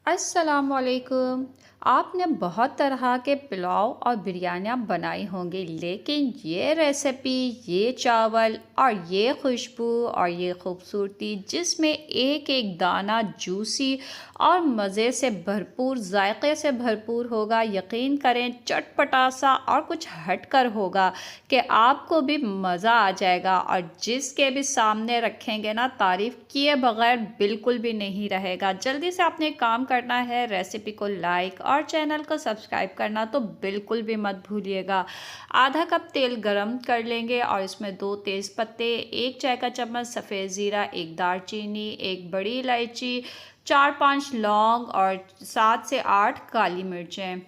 अस्सलामुअलैकुम। आपने बहुत तरह के पुलाव और बिरयानियाँ बनाई होंगी, लेकिन ये रेसिपी, ये चावल और ये खुशबू और ये खूबसूरती जिसमें एक एक दाना जूसी और मज़े से भरपूर, जायके से भरपूर होगा। यकीन करें, चटपटा सा और कुछ हटकर होगा कि आपको भी मज़ा आ जाएगा और जिसके भी सामने रखेंगे ना, तारीफ़ किए बगैर बिल्कुल भी नहीं रहेगा। जल्दी से आपने एक काम करना है, रेसिपी को लाइक और चैनल को सब्सक्राइब करना तो बिल्कुल भी मत भूलिएगा। आधा कप तेल गरम कर लेंगे और इसमें 2 तेज़ पत्ते, 1 चाय का चम्मच सफ़ेद ज़ीरा, 1 दालचीनी, 1 बड़ी इलायची, 4-5 लौंग और 7 से 8 काली मिर्चें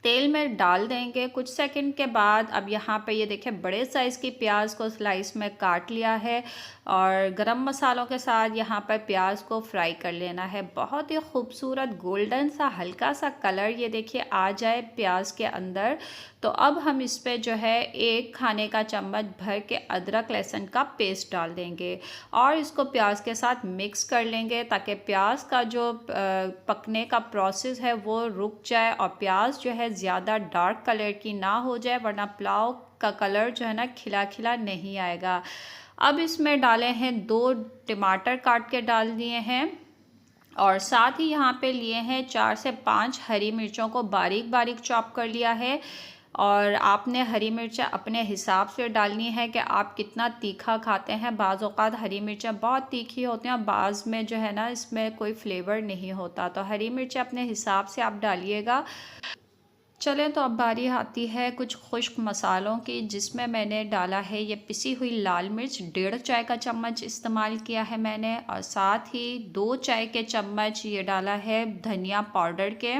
तेल में डाल देंगे। कुछ सेकंड के बाद अब यहाँ पे ये देखिए, बड़े साइज़ की प्याज को स्लाइस में काट लिया है और गरम मसालों के साथ यहाँ पर प्याज को फ्राई कर लेना है। बहुत ही खूबसूरत गोल्डन सा हल्का सा कलर ये देखिए आ जाए प्याज के अंदर, तो अब हम इस पे जो है 1 खाने का चम्मच भर के अदरक लहसुन का पेस्ट डाल देंगे और इसको प्याज के साथ मिक्स कर लेंगे ताकि प्याज का जो पकने का प्रोसेस है वो रुक जाए और प्याज जो है ज़्यादा डार्क कलर की ना हो जाए, वरना पुलाव का कलर जो है ना खिला खिला नहीं आएगा। अब इसमें डाले हैं 2 टमाटर काट के डाल दिए हैं और साथ ही यहाँ पे लिए हैं 4 से 5 हरी मिर्चों को बारीक बारीक चॉप कर लिया है। और आपने हरी मिर्चा अपने हिसाब से डालनी है कि आप कितना तीखा खाते हैं। बाज़ औक़ात हरी मिर्चा बहुत तीखी होती हैं और बाज़ में जो है ना इसमें कोई फ्लेवर नहीं होता, तो हरी मिर्च अपने हिसाब से आप डालिएगा। चलें, तो अब बारी आती है कुछ खुश्क मसालों की, जिसमें मैंने डाला है ये पिसी हुई लाल मिर्च, 1.5 चाय का चम्मच इस्तेमाल किया है मैंने, और साथ ही 2 चाय के चम्मच ये डाला है धनिया पाउडर के,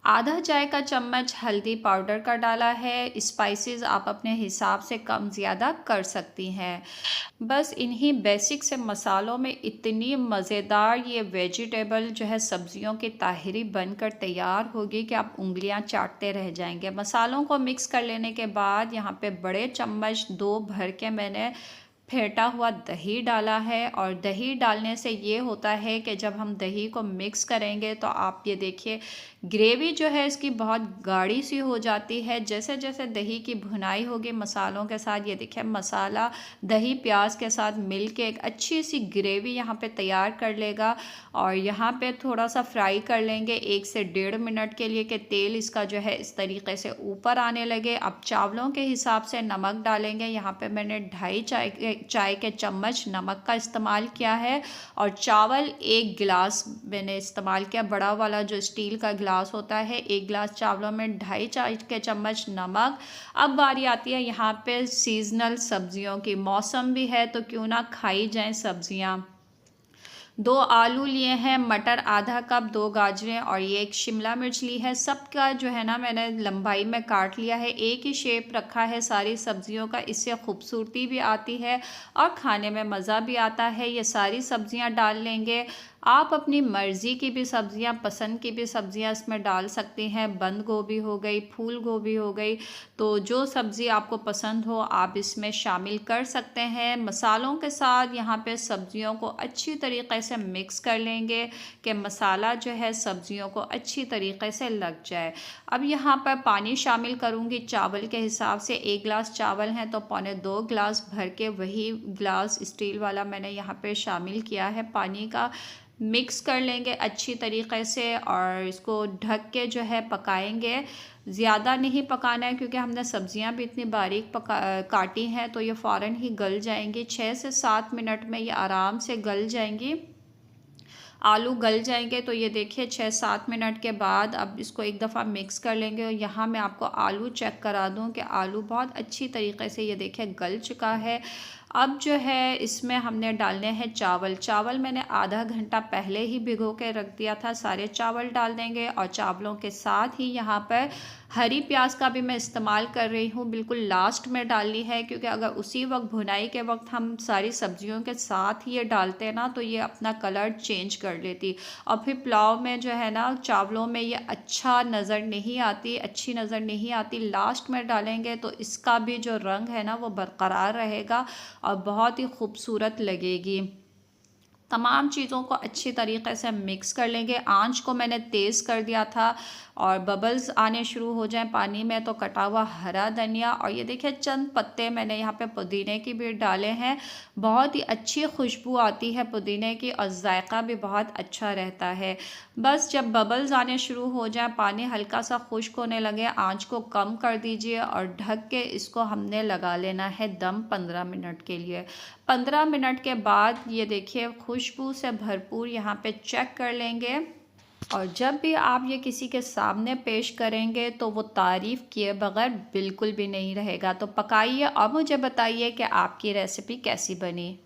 आधा चाय का चम्मच हल्दी पाउडर का डाला है। स्पाइसेस आप अपने हिसाब से कम ज़्यादा कर सकती हैं। बस इन्हीं बेसिक से मसालों में इतनी मज़ेदार ये वेजिटेबल जो है सब्जियों की ताहिरी बनकर तैयार होगी कि आप उंगलियां चाटते रह जाएंगे। मसालों को मिक्स कर लेने के बाद यहाँ पे बड़े चम्मच 2 भर के मैंने फेंटा हुआ दही डाला है और दही डालने से ये होता है कि जब हम दही को मिक्स करेंगे तो आप ये देखिए, ग्रेवी जो है इसकी बहुत गाढ़ी सी हो जाती है। जैसे जैसे दही की भुनाई होगी मसालों के साथ, ये देखिए मसाला दही प्याज के साथ मिल के एक अच्छी सी ग्रेवी यहाँ पे तैयार कर लेगा। और यहाँ पे थोड़ा सा फ्राई कर लेंगे 1 से 1.5 मिनट के लिए कि तेल इसका जो है इस तरीके से ऊपर आने लगे। अब चावलों के हिसाब से नमक डालेंगे। यहाँ पे मैंने 2.5 चाय के चम्मच नमक का इस्तेमाल किया है और चावल 1 गिलास मैंने इस्तेमाल किया, बड़ा वाला जो स्टील का गिलास होता है। 1 गिलास चावलों में 2.5 चाय के चम्मच नमक। अब बारी आती है यहाँ पे सीजनल सब्जियों की, मौसम भी है तो क्यों ना खाई जाएं सब्जियाँ। 2 आलू लिए हैं, मटर आधा कप, 2 गाजरें और ये 1 शिमला मिर्च ली है। सबका जो है ना मैंने लंबाई में काट लिया है, एक ही शेप रखा है सारी सब्जियों का। इससे खूबसूरती भी आती है और खाने में मज़ा भी आता है। ये सारी सब्जियां डाल लेंगे। आप अपनी मर्ज़ी की भी सब्जियां, पसंद की भी सब्जियां इसमें डाल सकती हैं। बंद गोभी हो गई, फूल गोभी हो गई, तो जो सब्ज़ी आपको पसंद हो आप इसमें शामिल कर सकते हैं। मसालों के साथ यहाँ पे सब्जियों को अच्छी तरीके से मिक्स कर लेंगे कि मसाला जो है सब्जियों को अच्छी तरीके से लग जाए। अब यहाँ पर पानी शामिल करूँगी चावल के हिसाब से। 1 गिलास चावल हैं तो 2.25 गिलास भर के वही गिलास स्टील वाला मैंने यहाँ पे शामिल किया है पानी का। मिक्स कर लेंगे अच्छी तरीके से और इसको ढक के जो है पकाएंगे। ज़्यादा नहीं पकाना है क्योंकि हमने सब्जियां भी इतनी बारीक काटी हैं तो ये फ़ौरन ही गल जाएंगी। 6 से 7 मिनट में ये आराम से गल जाएंगी। आलू गल जाएंगे तो ये देखिए 6-7 मिनट के बाद अब इसको एक दफ़ा मिक्स कर लेंगे। और यहाँ मैं आपको आलू चेक करा दूँ कि आलू बहुत अच्छी तरीके से ये देखिए गल चुका है। अब जो है इसमें हमने डालने हैं चावल। चावल मैंने आधा घंटा पहले ही भिगो के रख दिया था। सारे चावल डाल देंगे और चावलों के साथ ही यहाँ पर हरी प्याज का भी मैं इस्तेमाल कर रही हूँ, बिल्कुल लास्ट में डालनी है क्योंकि अगर उसी वक्त भुनाई के वक्त हम सारी सब्जियों के साथ ही ये डालते हैं ना तो ये अपना कलर चेंज कर लेती और फिर पुलाव में जो है ना चावलों में ये अच्छी नज़र नहीं आती। लास्ट में डालेंगे तो इसका भी जो रंग है ना वो बरकरार रहेगा और बहुत ही खूबसूरत लगेगी। तमाम चीज़ों को अच्छी तरीके से मिक्स कर लेंगे। आँच को मैंने तेज़ कर दिया था और बबल्स आने शुरू हो जाएँ पानी में तो कटा हुआ हरा धनिया और ये देखिए चंद पत्ते मैंने यहाँ पे पुदीने की भी डाले हैं। बहुत ही अच्छी खुशबू आती है पुदीने की और जायका भी बहुत अच्छा रहता है। बस जब बबल्स आने शुरू हो जाएँ, पानी हल्का सा खुश्क होने लगे, आँच को कम कर दीजिए और ढक के इसको हमने लगा लेना है दम 15 मिनट के लिए। 15 मिनट के बाद ये देखिए खुशबू से भरपूर यहाँ पे चेक कर लेंगे और जब भी आप ये किसी के सामने पेश करेंगे तो वो तारीफ़ किए बगैर बिल्कुल भी नहीं रहेगा। तो पकाइए और मुझे बताइए कि आपकी रेसिपी कैसी बनी।